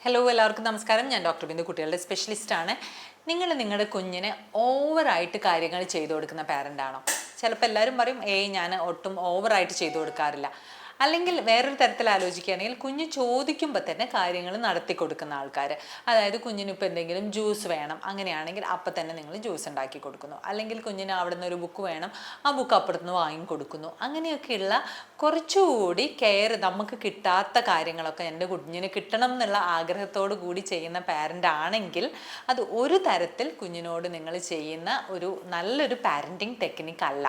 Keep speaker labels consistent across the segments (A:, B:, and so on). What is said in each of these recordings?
A: Hello, എല്ലാവർക്കും നമസ്കാരം. ഞാൻ ഡോക്ടർ ബിന്ദു, കുട്ടികളുടെ സ്പെഷ്യലിസ്റ്റാണ്. നിങ്ങളുടെ കുഞ്ഞിന് ഓവറായിട്ട് കാര്യങ്ങൾ ചെയ്തു കൊടുക്കുന്ന പാരൻ്റ് ആണോ? ചിലപ്പോൾ എല്ലാവരും പറയും, ഞാൻ ഒട്ടും ഓവറായിട്ട് ചെയ്തു കൊടുക്കാറില്ല. അല്ലെങ്കിൽ വേറൊരു തരത്തിൽ ആലോചിക്കുകയാണെങ്കിൽ കുഞ്ഞ് ചോദിക്കുമ്പോൾ തന്നെ കാര്യങ്ങൾ നടത്തി കൊടുക്കുന്ന ആൾക്കാർ. അതായത് കുഞ്ഞിനിപ്പോൾ എന്തെങ്കിലും ജ്യൂസ് വേണം, അങ്ങനെയാണെങ്കിൽ അപ്പം തന്നെ നിങ്ങൾ ജ്യൂസ് ഉണ്ടാക്കി കൊടുക്കുന്നു. അല്ലെങ്കിൽ കുഞ്ഞിന് അവിടെ നിന്ന് ഒരു ബുക്ക് വേണം, ആ ബുക്ക് അപ്പുറത്തുനിന്ന് വാങ്ങിക്കൊടുക്കുന്നു. അങ്ങനെയൊക്കെയുള്ള കുറച്ചുകൂടി കെയർ നമുക്ക് കിട്ടാത്ത കാര്യങ്ങളൊക്കെ എൻ്റെ കുഞ്ഞിന് കിട്ടണം എന്നുള്ള ആഗ്രഹത്തോടു കൂടി ചെയ്യുന്ന പാരൻ്റ് ആണെങ്കിൽ അത് ഒരു തരത്തിൽ കുഞ്ഞിനോട് നിങ്ങൾ ചെയ്യുന്ന ഒരു നല്ലൊരു പാരൻറ്റിങ് ടെക്നിക്ക് അല്ല.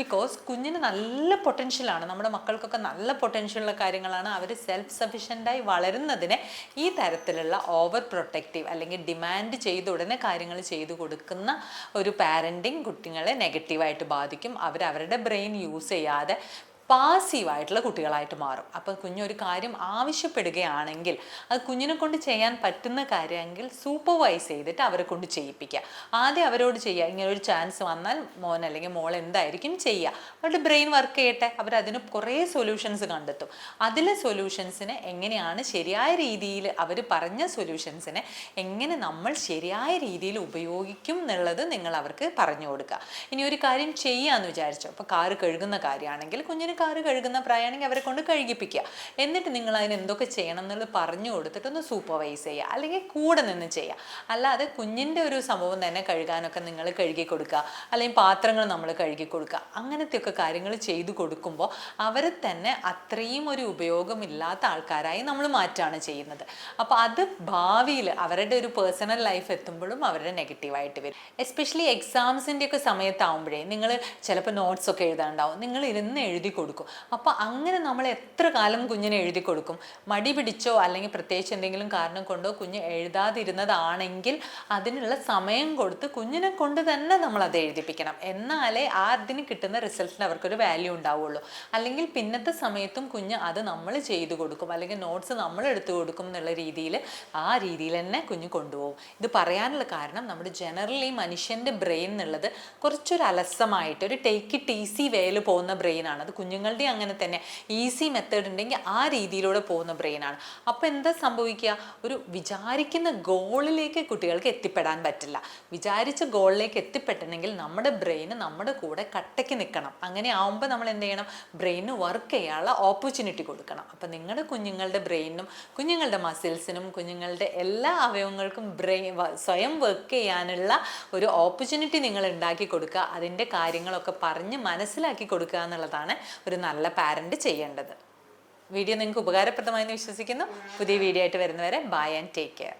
A: ബിക്കോസ് കുഞ്ഞിന് നല്ല പൊട്ടൻഷ്യലാണ്, നമ്മുടെ മക്കൾക്കൊക്കെ നല്ല പൊട്ടൻഷ്യലുള്ള കാര്യങ്ങളാണ്. അവർ സെൽഫ് സഫിഷ്യൻ്റായി വളരുന്നതിനെ ഈ തരത്തിലുള്ള ഓവർ പ്രൊട്ടക്റ്റീവ് അല്ലെങ്കിൽ ഡിമാൻഡ് ചെയ്ത ഉടനെ കാര്യങ്ങൾ ചെയ്തു കൊടുക്കുന്ന ഒരു പാരൻറ്റിങ് കുട്ടികളെ നെഗറ്റീവായിട്ട് ബാധിക്കും. അവരുടെ ബ്രെയിൻ യൂസ് ചെയ്യാതെ പാസീവായിട്ടുള്ള കുട്ടികളായിട്ട് മാറും. അപ്പം കുഞ്ഞൊരു കാര്യം ആവശ്യപ്പെടുകയാണെങ്കിൽ അത് കുഞ്ഞിനെ കൊണ്ട് ചെയ്യാൻ പറ്റുന്ന കാര്യമെങ്കിൽ സൂപ്പർവൈസ് ചെയ്തിട്ട് അവരെ കൊണ്ട് ചെയ്യിപ്പിക്കുക. ആദ്യം അവരോട് ചെയ്യുക, ഇങ്ങനെ ഒരു ചാൻസ് വന്നാൽ മോൻ അല്ലെങ്കിൽ മോൾ എന്തായിരിക്കും ചെയ്യുക, അവരുടെ ബ്രെയിൻ വർക്ക് ചെയ്യട്ടെ. അവരതിന് കുറേ സൊല്യൂഷൻസ് കണ്ടെത്തും. അതിലെ സൊല്യൂഷൻസിനെ എങ്ങനെയാണ് ശരിയായ രീതിയിൽ, അവർ പറഞ്ഞ സൊല്യൂഷൻസിനെ എങ്ങനെ നമ്മൾ ശരിയായ രീതിയിൽ ഉപയോഗിക്കും എന്നുള്ളത് നിങ്ങൾ അവർക്ക് പറഞ്ഞു കൊടുക്കുക. ഇനി ഒരു കാര്യം ചെയ്യാമെന്ന് വിചാരിച്ചോ, അപ്പോൾ കാറ് കഴുകുന്ന കാര്യമാണെങ്കിൽ കുഞ്ഞിന് കാറ് കഴുകുന്ന പ്രായമാണെങ്കിൽ അവരെ കൊണ്ട് കഴുകിപ്പിക്കുക. എന്നിട്ട് നിങ്ങൾ അതിന് എന്തൊക്കെ ചെയ്യണം എന്നുള്ളത് പറഞ്ഞു കൊടുത്തിട്ടൊന്ന് സൂപ്പർവൈസ് ചെയ്യുക, അല്ലെങ്കിൽ കൂടെ നിന്ന് ചെയ്യുക. അല്ലാതെ കുഞ്ഞിൻ്റെ ഒരു സംഭവം തന്നെ കഴുകാനൊക്കെ നിങ്ങൾ കഴുകി കൊടുക്കുക, അല്ലെങ്കിൽ പാത്രങ്ങൾ നമ്മൾ കഴുകി കൊടുക്കുക, അങ്ങനത്തെയൊക്കെ കാര്യങ്ങൾ ചെയ്തു കൊടുക്കുമ്പോൾ അവരെ തന്നെ അത്രയും ഒരു ഉപയോഗമില്ലാത്ത ആൾക്കാരായി നമ്മൾ മാറ്റാണ് ചെയ്യുന്നത്. അപ്പോൾ അത് ഭാവിയിൽ അവരുടെ ഒരു പേഴ്സണൽ ലൈഫ് എത്തുമ്പോഴും അവരുടെ നെഗറ്റീവായിട്ട് വരും. എസ്പെഷ്യലി എക്സാംസിൻ്റെ ഒക്കെ സമയത്താവുമ്പോഴേ നിങ്ങൾ ചിലപ്പോൾ നോട്ട്സൊക്കെ എഴുതാനുണ്ടാവും, നിങ്ങൾ ഇരുന്ന് എഴുതി കൊടുക്കും. അപ്പോൾ അങ്ങനെ നമ്മൾ എത്ര കാലം കുഞ്ഞിനെ എഴുതി കൊടുക്കും? മടി പിടിച്ചോ അല്ലെങ്കിൽ പ്രത്യേകിച്ച് എന്തെങ്കിലും കാരണം കൊണ്ടോ കുഞ്ഞ് എഴുതാതിരുന്നതാണെങ്കിൽ അതിനുള്ള സമയം കൊടുത്ത് കുഞ്ഞിനെ കൊണ്ട് തന്നെ നമ്മൾ അത് എഴുതിപ്പിക്കണം. എന്നാലേ അതിന് കിട്ടുന്ന റിസൾട്ടിന് അവർക്കൊരു വാല്യൂ ഉണ്ടാവുള്ളൂ. അല്ലെങ്കിൽ പിന്നത്തെ സമയത്തും കുഞ്ഞ് അത് നമ്മൾ ചെയ്തു കൊടുക്കും, അല്ലെങ്കിൽ നോട്ട്സ് നമ്മൾ എടുത്തു കൊടുക്കും എന്നുള്ള രീതിയിൽ ആ രീതിയിൽ തന്നെ കുഞ്ഞ് കൊണ്ടുപോകും. ഇത് പറയാനുള്ള കാരണം നമ്മുടെ ജനറലി മനുഷ്യൻ്റെ ബ്രെയിൻ എന്നുള്ളത് കുറച്ചൊരു അലസമായിട്ട് ഒരു ടേക്ക് ഇറ്റ് ഈസി വേയിൽ പോകുന്ന ബ്രെയിനാണ്. അത് കുഞ്ഞുങ്ങളുടെ അങ്ങനെ തന്നെ ഈസി മെത്തേഡ് ഉണ്ടെങ്കിൽ ആ രീതിയിലൂടെ പോകുന്ന ബ്രെയിനാണ്. അപ്പോൾ എന്താ സംഭവിക്കുക? ഒരു വിചാരിക്കുന്ന ഗോളിലേക്ക് കുട്ടികൾക്ക് എത്തിപ്പെടാൻ പറ്റില്ല. വിചാരിച്ച ഗോളിലേക്ക് എത്തിപ്പെട്ടണമെങ്കിൽ നമ്മുടെ ബ്രെയിന് നമ്മുടെ കൂടെ കട്ടയ്ക്ക് നിൽക്കണം. അങ്ങനെ ആവുമ്പോൾ നമ്മൾ എന്ത് ചെയ്യണം? ബ്രെയിന് വർക്ക് ചെയ്യാനുള്ള ഓപ്പർച്യൂണിറ്റി കൊടുക്കണം. അപ്പം നിങ്ങളുടെ കുഞ്ഞുങ്ങളുടെ ബ്രെയിനും കുഞ്ഞുങ്ങളുടെ മസിൽസിനും കുഞ്ഞുങ്ങളുടെ എല്ലാ അവയവങ്ങൾക്കും സ്വയം വർക്ക് ചെയ്യാനുള്ള ഒരു ഓപ്പർച്യൂണിറ്റി നിങ്ങൾ ഉണ്ടാക്കി കൊടുക്കുക. അതിൻ്റെ കാര്യങ്ങളൊക്കെ പറഞ്ഞ് മനസ്സിലാക്കി കൊടുക്കുക എന്നുള്ളതാണ് ഒരു നല്ല പാരന്റ് ചെയ്യേണ്ടത്. വീഡിയോ നിങ്ങൾക്ക് ഉപകാരപ്രദമായെന്ന് വിശ്വസിക്കുന്നു. പുതിയ വീഡിയോ ആയിട്ട് വരുന്നവരെ ബൈ ആൻഡ് ടേക്ക് കെയർ.